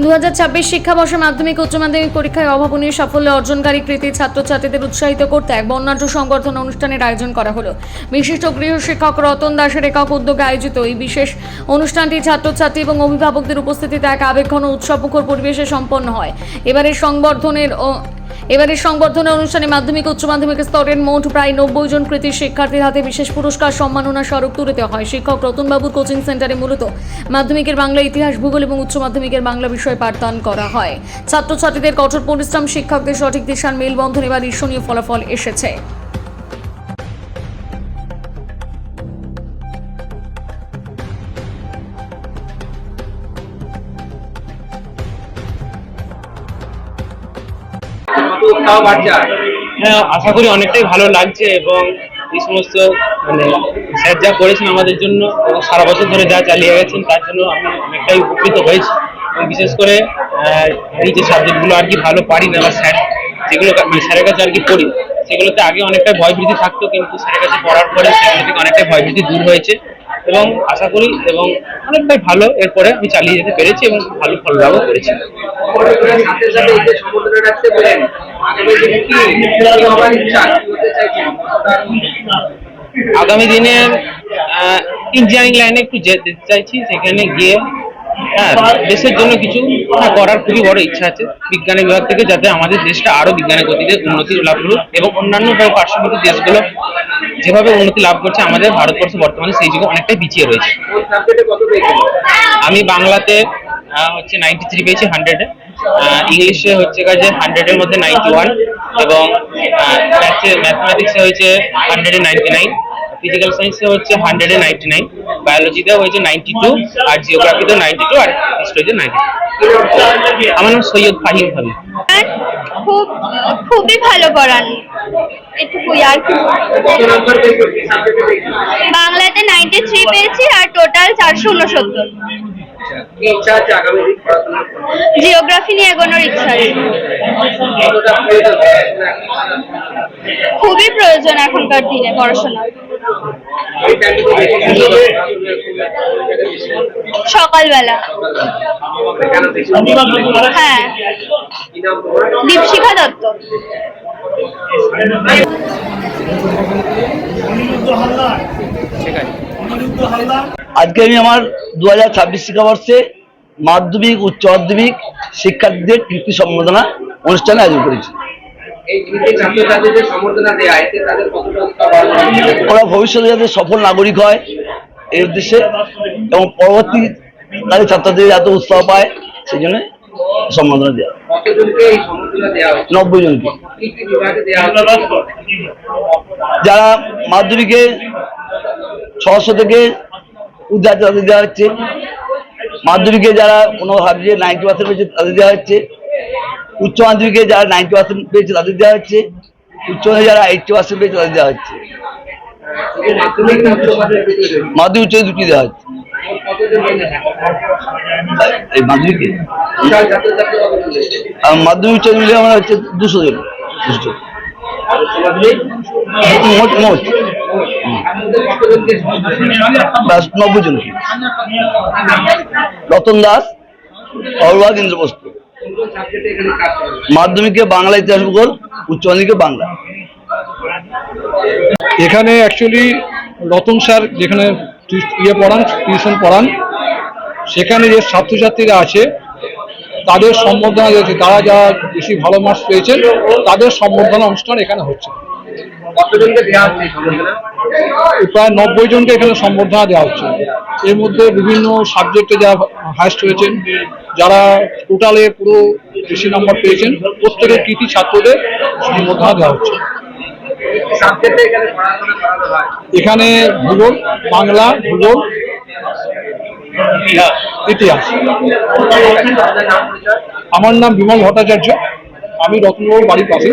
2026 শিক্ষাবর্ষে মাধ্যমিক উচ্চ মাধ্যমিক পরীক্ষায় অভাবনীয় সাফল্য অর্জনকারী কৃতী ছাত্রছাত্রীদের উৎসাহিত করতে এক বর্ণাঢ্য সংবর্ধনা অনুষ্ঠানের আয়োজন করা হলো। বিশিষ্ট গৃহ শিক্ষক রতন দাসের একক উদ্যোগে আয়োজিত এই বিশেষ অনুষ্ঠানটি ছাত্রছাত্রী এবং অভিভাবকদের উপস্থিতিতে এক আবেগঘন উৎসবমুখর পরিবেশে সম্পন্ন হয়। এবারের সংবর্ধনা অনুষ্ঠানে মাধ্যমিক উচ্চ মাধ্যমিক স্তরের মোট প্রায় 90 জন কৃতী শিক্ষার্থীর হাতে বিশেষ পুরস্কার সম্মাননা স্বরূপ তুলে দেওয়া হয়। শিক্ষক রতনবাবুর কোচিং সেন্টারে মূলত মাধ্যমিকের বাংলা, ইতিহাস, ভূগোল এবং উচ্চ মাধ্যমিকের বাংলা বিষয় পাঠদান করা হয়। ছাত্রছাত্রীদের কঠোর পরিশ্রম, শিক্ষকদের সঠিক দিশার মেলবন্ধন এবার ঈর্ষণীয় ফলাফল এসেছে। হ্যাঁ, আশা করি অনেকটাই ভালো লাগছে এবং এই সমস্ত স্যার যা করেছেন আমাদের জন্য এবং সারা বছর ধরে যা চালিয়ে গেছেন তার জন্য আমি অনেকটাই উপকৃত হয়েছি। এবং বিশেষ করে এই যে সাবজেক্টগুলো আর কি ভালো পারি না বা স্যার যেগুলো স্যারের কাছে আর কি পড়ি সেগুলোতে আগে অনেকটা ভয়ভীতি থাকতো, কিন্তু স্যারের কাছে পড়ার পরে সেগুলো থেকে অনেকটাই ভয়ভীতি দূর হয়েছে এবং আশা করি এবং অনেকটাই ভালো এরপরে আমি চালিয়ে যেতে পেরেছি এবং ভালো ফল লাভও করেছি। আগামী দিনে ইঞ্জিনিয়ারিং লাইনে একটু যেতে চাইছি, সেখানে গিয়ে দেশের জন্য কিছু করার খুবই বড় ইচ্ছা আছে। বিজ্ঞানের বিভাগ থেকে যাতে আমাদের দেশটা আরো বিজ্ঞানের গতিতে উন্নতি লাভ করুক এবং অন্যান্য পার্শ্ববর্তী দেশগুলো যেভাবে উন্নতি লাভ করছে আমাদের ভারতবর্ষ বর্তমানে সেই যুগে অনেকটাই পিছিয়ে রয়েছে। আমি বাংলাতে 93 পেয়েছি 100-এ, ইংলিশে হচ্ছে কাজে 100-এর মধ্যে 91 এবং ম্যাথমেটিক্সে হয়েছে 100-এ 99, ফিজিক্যাল সায়েন্সে হচ্ছে 100-এ 99, বায়োলজিতে হয়েছে 92 আর জিওগ্রাফিতে 92 আর হিস্ট্রিতে 92। আমার নাম সৈয়দ ফাহিম হাবিব। খুবই ভালো পড়ান, এটুকুই আর কি। বাংলাতে 93 পেয়েছি আর টোটাল 469। জিওগ্রাফি নিয়ে এগোনোর ইচ্ছা আছে। খুবই প্রয়োজন এখনকার দিনে পড়াশোনা। সকালবেলা। হ্যাঁ, দীপশিখা দত্ত। আজকে আমি আমার 2026 শিক্ষাবর্ষে মাধ্যমিক উচ্চ মাধ্যমিক শিক্ষার্থীদের কৃতি সম্বর্ধনা অনুষ্ঠানে আয়োজন করেছি। ওরা ভবিষ্যতে যাতে সফল নাগরিক হয় এই উদ্দেশ্যে এবং পরবর্তী তাদের ছাত্রদের এত উৎসাহ পায় সেই জন্য সম্বর্ধনা দেওয়া। 90 জনকে। যারা মাধ্যমিকে 600 থেকে উদ্ধার তাদের দেওয়া হচ্ছে, মাধ্যমিকে যারা কোনো সাবজেক্টে 90% পেয়েছে তাদের দেওয়া হচ্ছে, উচ্চ মাধ্যমিকে যারা 90% পেয়েছে তাদের দেওয়া হচ্ছে, উচ্চ মাধ্যমিকে যারা 80% পেয়েছে তাদের দেওয়া হচ্ছে। মাধ্যমিক উচ্চ দুটি দেওয়া হচ্ছে। এই মাধ্যমিকে মাধ্যমিক উচ্চ মিলে আমার হচ্ছে 200 জন। মোট 90 জনকে। রতন দাস, অরবাগ, ইন্দ্রপ্রস্থ। মাধ্যমিকে বাংলা, ইতিহাস, ভূগোল, উচ্চ মাধ্যমিকে বাংলা। এখানে অ্যাকচুয়ালি রতন স্যার যেখানে পড়ান, টিউশন পড়ান, সেখানে যে ছাত্রছাত্রীরা আছে তাদের সম্বর্ধনা দিয়েছে। তারা যা বেশি ভালো মার্কস পেয়েছেন তাদের সম্বর্ধনা অনুষ্ঠান এখানে হচ্ছে। প্রায় 90 জনকে এখানে সম্বর্ধনা দেওয়া হচ্ছে। এর মধ্যে বিভিন্ন সাবজেক্টে যারা হাইস্ট হয়েছেন, যারা টোটালে পুরো বেশি নাম্বার পেয়েছেন, প্রত্যেকের কৃতি ছাত্রদের সম্বর্ধনা দেওয়া হচ্ছে। এখানে ভূগোল, বাংলা, ভূগোল, ইতিহাস। আমার নাম বিমল ভট্টাচার্য, আমি রতনবাবুর বাড়ির পাশে।